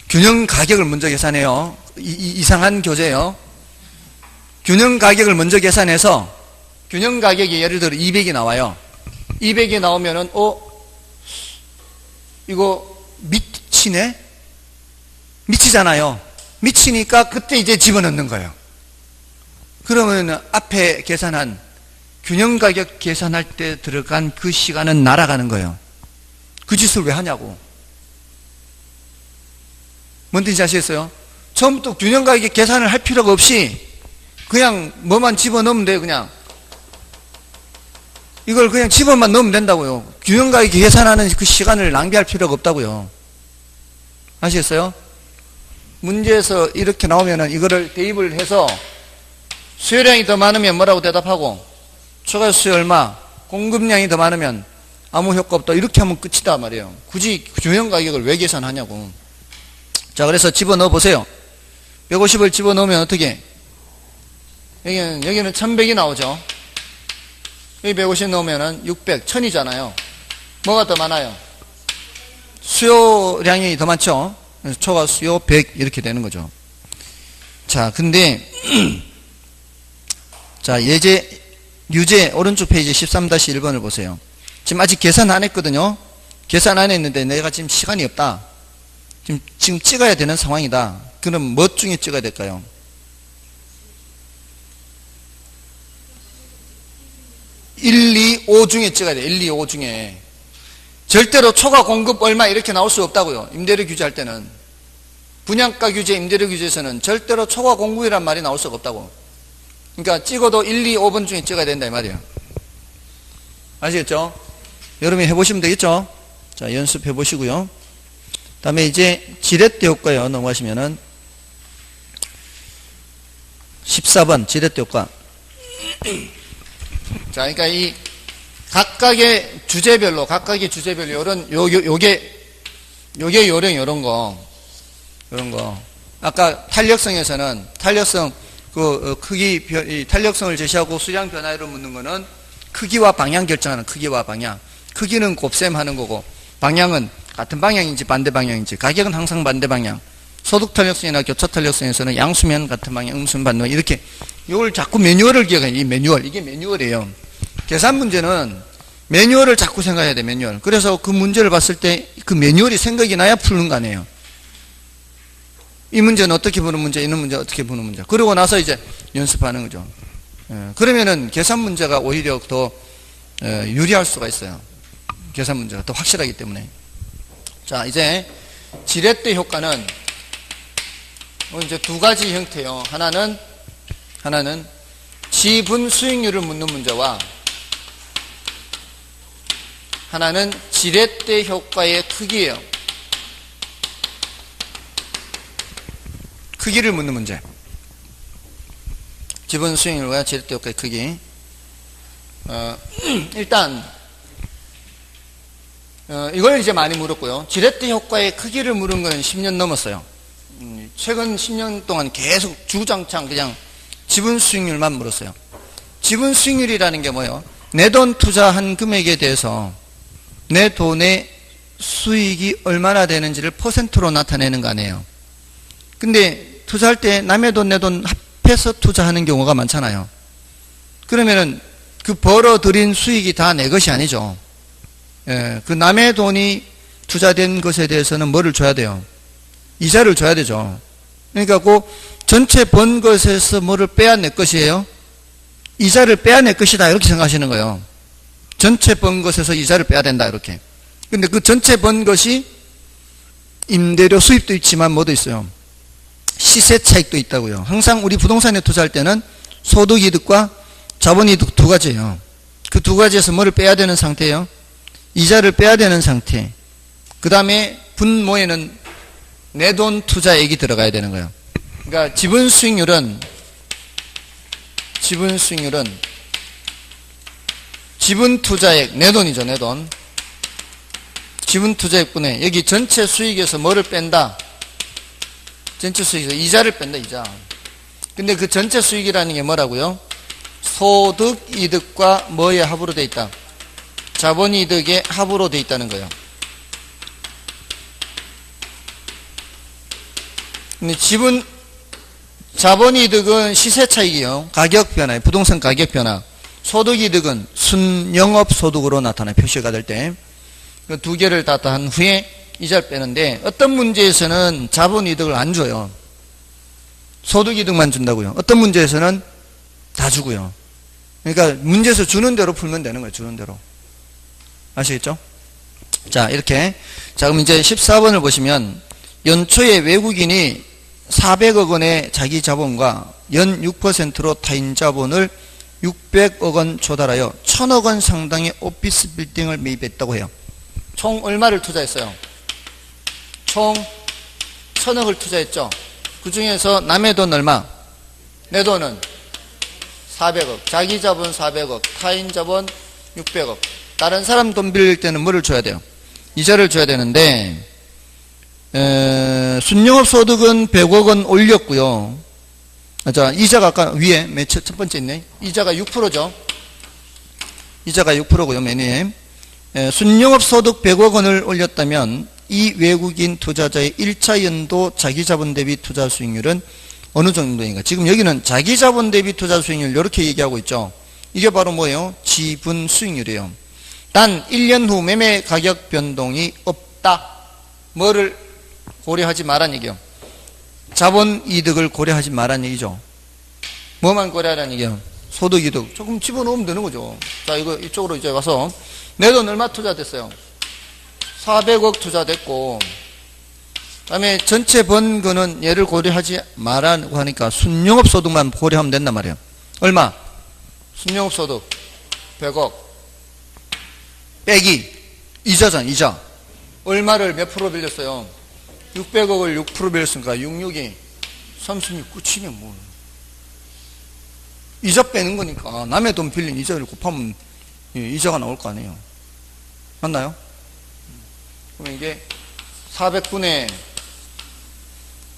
균형 가격을 먼저 계산해요. 이상한 교재예요. 균형 가격을 먼저 계산해서 균형 가격이 예를 들어 200이 나와요. 200이 나오면은 이거 미치네? 미치잖아요. 미치니까 그때 이제 집어넣는 거예요. 그러면 앞에 계산한 균형 가격 계산할 때 들어간 그 시간은 날아가는 거예요. 그 짓을 왜 하냐고. 뭔 뜻인지 아시겠어요? 처음부터 균형 가격 계산을 할 필요가 없이 그냥 뭐만 집어넣으면 돼요. 그냥 이걸 그냥 집어만 넣으면 된다고요. 균형 가격 계산하는 그 시간을 낭비할 필요가 없다고요. 아시겠어요? 문제에서 이렇게 나오면은 이거를 대입을 해서 수요량이 더 많으면 뭐라고 대답하고, 초과 수요 얼마, 공급량이 더 많으면 아무 효과 없다, 이렇게 하면 끝이다 말이에요. 굳이 균형 가격을 왜 계산하냐고. 자, 그래서 집어넣어 보세요. 150을 집어넣으면 어떻게? 여기는 1100이 나오죠. 여기 150 넣으면은 600, 1000이잖아요. 뭐가 더 많아요? 수요량이 더 많죠. 그래서 초과 수요 100 이렇게 되는 거죠. 자, 근데 자, 유제 오른쪽 페이지 13-1번을 보세요. 지금 아직 계산 안 했거든요. 계산 안 했는데 내가 지금 시간이 없다. 지금 찍어야 되는 상황이다. 그럼 뭐 중에 찍어야 될까요? 1, 2, 5 중에 찍어야 돼. 1, 2, 5 중에. 절대로 초과 공급 얼마 이렇게 나올 수 없다고요. 임대료 규제할 때는. 분양가 규제, 임대료 규제에서는 절대로 초과 공급이란 말이 나올 수가 없다고. 그러니까 찍어도 1, 2, 5번 중에 찍어야 된다 이 말이에요. 아시겠죠? 여러분이 해보시면 되겠죠? 자, 연습해 보시고요. 다음에 이제 지렛대 효과요. 넘어가시면은 14번 지렛대 효과. 자, 그러니까 이 각각의 주제별로 요게 요령 요런 거. 아까 탄력성에서는 탄력성 탄력성을 제시하고 수량 변화율을 묻는 거는 크기와 방향 결정하는 크기와 방향. 크기는 곱셈하는 거고 방향은 같은 방향인지 반대 방향인지, 가격은 항상 반대 방향. 소득 탄력성이나 교차 탄력성에서는 양수면 같은 방향, 음수면 반대 방향. 이렇게 이걸 자꾸 매뉴얼을 기억해요. 이 매뉴얼. 이게 매뉴얼이에요. 계산 문제는 매뉴얼을 자꾸 생각해야 돼. 매뉴얼. 그래서 그 문제를 봤을 때 그 매뉴얼이 생각이 나야 푸는 거 아니에요. 이 문제는 어떻게 보는 문제, 이런 문제 어떻게 보는 문제. 그러고 나서 이제 연습하는 거죠. 그러면은 계산 문제가 오히려 더 유리할 수가 있어요. 계산 문제가 더 확실하기 때문에. 자, 이제 지렛대 효과는 이제 두 가지 형태요. 하나는 지분 수익률을 묻는 문제와 하나는 지렛대 효과의 크기예요. 크기를 묻는 문제. 지분 수익률과 지렛대 효과의 크기. 일단 이걸 이제 많이 물었고요. 지렛대 효과의 크기를 물은 건 10년 넘었어요. 최근 10년 동안 계속 주구장창 그냥 지분 수익률만 물었어요. 지분 수익률이라는 게 뭐예요? 내 돈 투자한 금액에 대해서 내 돈의 수익이 얼마나 되는지를 퍼센트로 나타내는 거 아니에요. 근데 투자할 때 남의 돈, 내 돈 합해서 투자하는 경우가 많잖아요. 그러면은 그 벌어들인 수익이 다 내 것이 아니죠. 그 남의 돈이 투자된 것에 대해서는 뭐를 줘야 돼요? 이자를 줘야 되죠. 그러니까 그 전체 번 것에서 뭐를 빼앗낼 것이에요? 이자를 빼앗낼 것이다 이렇게 생각하시는 거예요. 전체 번 것에서 이자를 빼야 된다 이렇게. 근데 그 전체 번 것이 임대료 수입도 있지만 뭐도 있어요? 시세 차익도 있다고요. 항상 우리 부동산에 투자할 때는 소득이득과 자본이득 두 가지예요. 그 두 가지에서 뭐를 빼야 되는 상태예요? 이자를 빼야 되는 상태. 그 다음에 분모에는 내 돈 투자액이 들어가야 되는 거예요. 그러니까 지분 수익률은 지분 투자액, 내 돈이죠, 내 돈. 지분 투자액분에 여기 전체 수익에서 뭐를 뺀다? 전체 수익에서 이자를 뺀다, 이자. 근데 그 전체 수익이라는 게 뭐라고요? 소득 이득과 뭐의 합으로 돼 있다? 자본이득의 합으로 돼 있다는 거예요. 근데 자본이득은 시세차익이요. 가격 변화, 부동산 가격 변화. 소득이득은 순영업소득으로 나타나요. 표시가 될 때. 그 두 개를 다 한 후에 이자를 빼는데 어떤 문제에서는 자본이득을 안 줘요. 소득이득만 준다고요. 어떤 문제에서는 다 주고요. 그러니까 문제에서 주는 대로 풀면 되는 거예요. 주는 대로. 아시겠죠? 자, 이렇게. 자, 그럼 이제 14번을 보시면 연초에 외국인이 400억 원의 자기 자본과 연 6%로 타인 자본을 600억 원 조달하여 1000억 원 상당의 오피스 빌딩을 매입했다고 해요. 총 얼마를 투자했어요? 총 1000억을 투자했죠. 그 중에서 남의 돈 얼마? 내 돈은 400억. 자기 자본 400억. 타인 자본 600억. 다른 사람 돈 빌릴 때는 뭐를 줘야 돼요? 이자를 줘야 되는데 순영업 소득은 100억 원 올렸고요. 자, 이자가 아까 위에 첫 번째 있네. 이자가 6%죠. 이자가 6%고요. 맨 위에. 순영업 소득 100억 원을 올렸다면 이 외국인 투자자의 1차 연도 자기자본 대비 투자 수익률은 어느 정도인가? 지금 여기는 자기자본 대비 투자 수익률 이렇게 얘기하고 있죠. 이게 바로 뭐예요? 지분 수익률이에요. 단 1년 후 매매 가격 변동이 없다. 뭐를 고려하지 말란 얘기요? 자본 이득을 고려하지 말란 얘기죠. 뭐만 고려하라는 얘기요? 소득 이득. 조금 집어넣으면 되는 거죠. 자, 이거 이쪽으로 이제 와서 내 돈 얼마 투자됐어요? 400억 투자됐고, 그 다음에 전체 번 거는 얘를 고려하지 말라고 하니까 순영업 소득만 고려하면 된단 말이에요. 얼마? 순영소득 100억 빼기 이자잖아. 이자 얼마를 몇 프로 빌렸어요? 600억을 6% 빌렸으니까 66이 36 끝이네. 뭐 이자 빼는 거니까 남의 돈 빌린 이자를 곱하면 이자가 나올 거 아니에요. 맞나요? 그럼 이게 400분의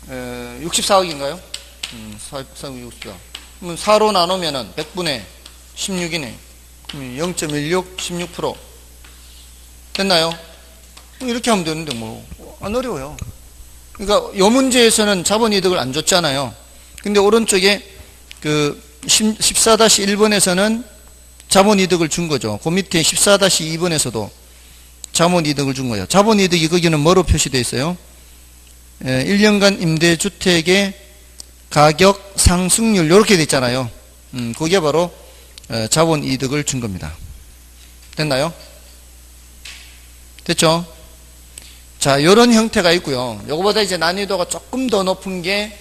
64억인가요? 400분의 64억. 그럼 4로 나누면은 100분의 16이네. 0.16, 16%. 됐나요? 이렇게 하면 되는데 뭐 안 어려워요. 그러니까 이 문제에서는 자본이득을 안 줬잖아요. 근데 오른쪽에 그 14-1번에서는 자본이득을 준 거죠. 그 밑에 14-2번에서도 자본이득을 준 거예요. 자본이득이 거기는 뭐로 표시되어 있어요? 1년간 임대주택의 가격 상승률 이렇게 돼 있잖아요. 그게 바로 자본이득을 준 겁니다. 됐나요? 됐죠? 자, 요런 형태가 있고요. 요거보다 이제 난이도가 조금 더 높은 게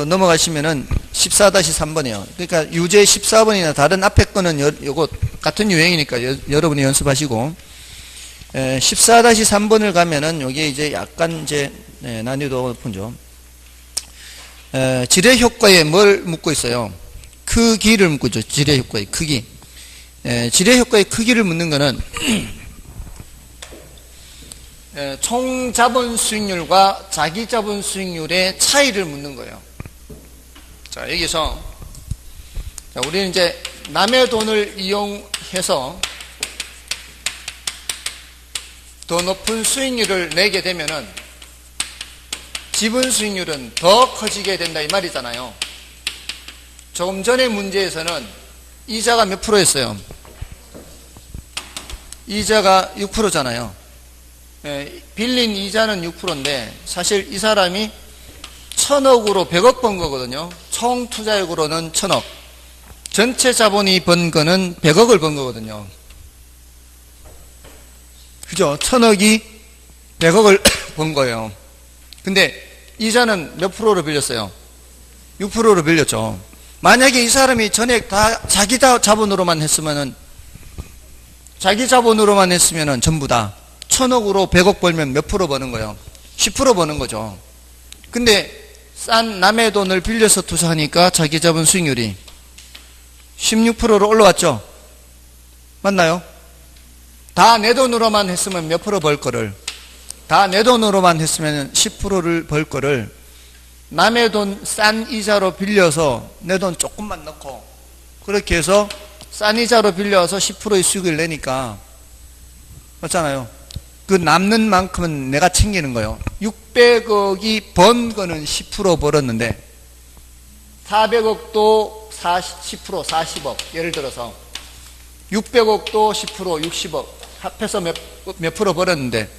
넘어가시면은 14-3번이에요. 그러니까 유제 14번이나 다른 앞에 거는 요거 같은 유형이니까 여러분이 연습하시고 14-3번을 가면은 요게 이제 약간 이제 난이도가 높은죠. 지뢰 효과에 뭘 묻고 있어요? 크기를 묻고 있죠. 지뢰 효과의 크기. 지뢰 효과의 크기를 묻는 거는 총 자본 수익률과 자기 자본 수익률의 차이를 묻는 거예요. 자, 여기서 우리는 이제 남의 돈을 이용해서 더 높은 수익률을 내게 되면은 지분 수익률은 더 커지게 된다 이 말이잖아요. 조금 전의 문제에서는 이자가 몇 프로였어요? 이자가 6%잖아요. 빌린 이자는 6%인데 사실 이 사람이 1000억으로 100억 번 거거든요. 총 투자액으로는 1000억. 전체 자본이 번 거는 100억을 번 거거든요. 그죠? 1000억이 100억을 번 거예요. 근데 이자는 몇 프로로 빌렸어요? 6%로 빌렸죠. 만약에 이 사람이 전액 다 자기 자본으로만 했으면은 전부 다 1000억으로 100억 벌면 몇 프로 버는 거예요? 10% 버는 거죠. 근데 싼 남의 돈을 빌려서 투자하니까 자기 자본 수익률이 16%로 올라왔죠. 맞나요? 다 내 돈으로만 했으면 몇 프로 벌 거를, 다 내 돈으로만 했으면 10%를 벌 거를 남의 돈 싼 이자로 빌려서 내 돈 조금만 넣고 그렇게 해서 싼 이자로 빌려서 10%의 수익을 내니까 맞잖아요. 그 남는 만큼은 내가 챙기는 거예요. 600억이 번 거는 10% 벌었는데 400억도 10%, 40억 예를 들어서 600억도 10%, 60억 합해서 몇 프로 벌었는데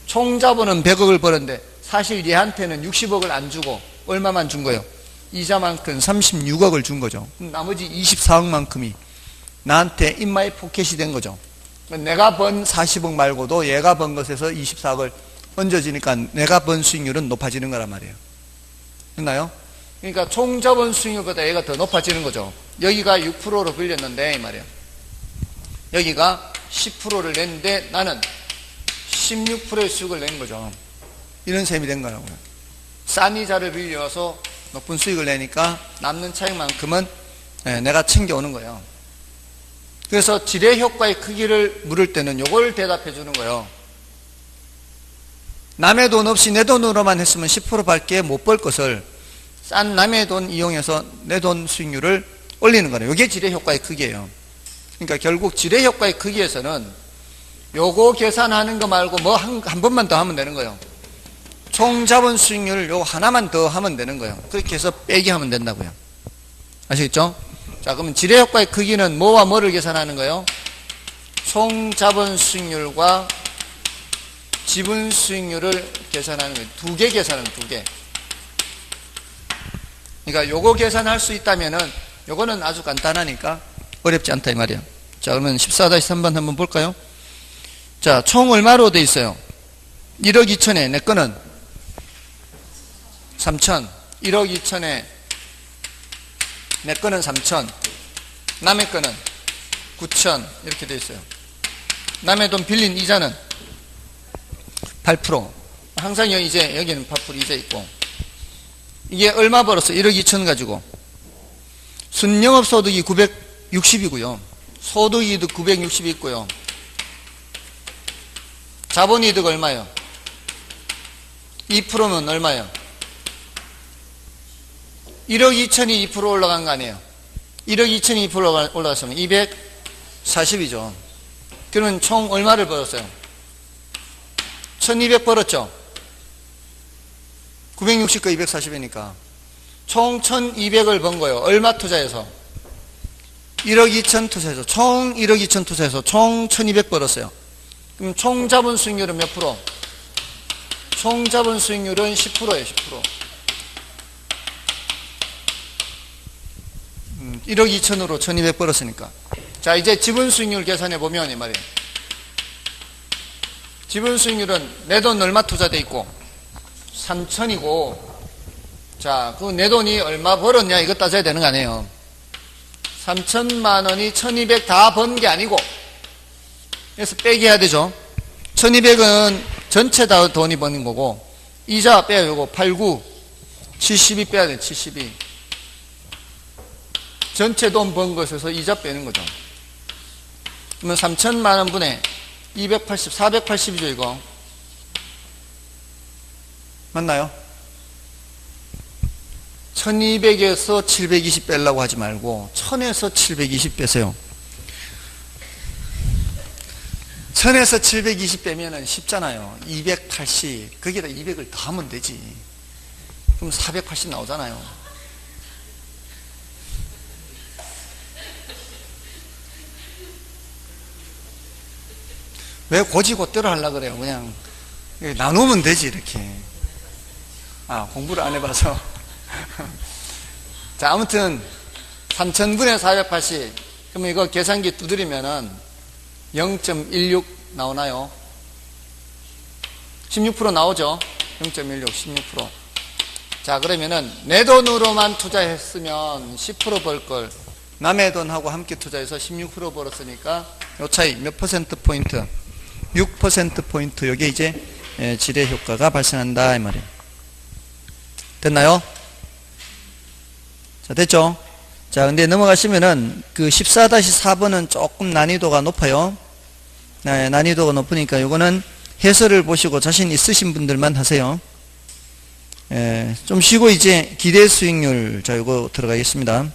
총 자본은 100억을 벌었는데 사실 얘한테는 60억을 안 주고 얼마만 준 거예요? 이자만큼 36억을 준 거죠. 나머지 24억만큼이 나한테 인마이 포켓이 된 거죠. 내가 번 40억 말고도 얘가 번 것에서 24억을 얹어지니까 내가 번 수익률은 높아지는 거란 말이에요. 됐나요? 그러니까 총 자본 수익률보다 얘가 더 높아지는 거죠. 여기가 6%로 빌렸는데 이 말이에요. 여기가 10%를 냈는데 나는 16%의 수익을 낸 거죠. 이런 셈이 된 거라고요. 싼 이자를 빌려서 높은 수익을 내니까 남는 차익만큼은 내가 챙겨오는 거예요. 그래서 지뢰 효과의 크기를 물을 때는 요걸 대답해 주는 거예요. 남의 돈 없이 내 돈으로만 했으면 10%밖에 못 벌 것을 싼 남의 돈 이용해서 내 돈 수익률을 올리는 거예요. 요게 지뢰 효과의 크기예요. 그러니까 결국 지뢰 효과의 크기에서는 요거 계산하는 거 말고 뭐 한 번만 더 하면 되는 거예요. 총 자본 수익률 요 하나만 더 하면 되는 거예요. 그렇게 해서 빼기 하면 된다고요. 아시겠죠? 자, 그러면 지뢰 효과의 크기는 뭐와 뭐를 계산하는 거예요? 총 자본 수익률과 지분 수익률을 계산하는 거예요. 두 개 계산은 두 개. 그러니까 요거 계산할 수 있다면은 요거는 아주 간단하니까 어렵지 않다 이 말이에요. 자, 그러면 14-3번 한번 볼까요? 자, 총 얼마로 돼 있어요? 1억 2천에 내 거는 3천. 1억 2천에 내 거는 3천. 남의 거는 9천 이렇게 돼 있어요. 남의 돈 빌린 이자는 8%. 항상 이제 여기는 8% 이자 있고. 이게 얼마 벌었어? 1억 2천 가지고. 순영업소득이 960이고요. 소득이득 960 있고요. 자본이득 얼마요? 2%면 얼마요? 1억 2천이 2% 올라간 거 아니에요? 1억 2천이 2% 올라갔으면 240이죠. 그러면 총 얼마를 벌었어요? 1200 벌었죠? 960과 240이니까 총 1200을 번 거예요. 얼마 투자해서? 1억 2천 투자해서 총 1억 2천 투자해서 총 1200 벌었어요. 그럼 총 자본 수익률은 몇 프로? 총 자본 수익률은 10%예요. 10%. 1억 2천으로 1200 벌었으니까. 자, 이제 지분 수익률 계산해 보면 이 말이에요. 지분 수익률은 내 돈 얼마 투자돼 있고 3천이고, 자, 그 내 돈이 얼마 벌었냐 이거 따져야 되는 거 아니에요. 3천만 원이 1200 다 번 게 아니고, 그래서 빼기 해야 되죠. 1200은 전체 다 돈이 버는 거고, 이자 빼야 되고, 89, 72 빼야 돼, 72. 전체 돈 번 것에서 이자 빼는 거죠. 그러면 3천만 원 분의 280, 480이죠, 이거. 맞나요? 1200에서 720 빼려고 하지 말고 1000에서 720 빼세요. 1000에서 720 빼면은 쉽잖아요. 280, 거기다 200을 더 하면 되지. 그럼 480 나오잖아요. 왜 고지고대로 하려고 그래요? 그냥 나누면 되지, 이렇게. 공부를 안 해봐서. 자, 아무튼 3000분의 480. 그러면 이거 계산기 두드리면은 0.16 나오나요? 16% 나오죠? 0.16, 16%. 자, 그러면은 내 돈으로만 투자했으면 10% 벌 걸 남의 돈하고 함께 투자해서 16% 벌었으니까 요 차이 몇 퍼센트 포인트? 6% 포인트. 요게 이제 지뢰 효과가 발생한다 이 말이에요. 됐나요? 자, 됐죠? 자, 근데 넘어가시면은 그 14-4번은 조금 난이도가 높아요. 네, 난이도가 높으니까 요거는 해설을 보시고 자신 있으신 분들만 하세요. 좀 쉬고 이제 기대 수익률, 자, 요거 들어가겠습니다.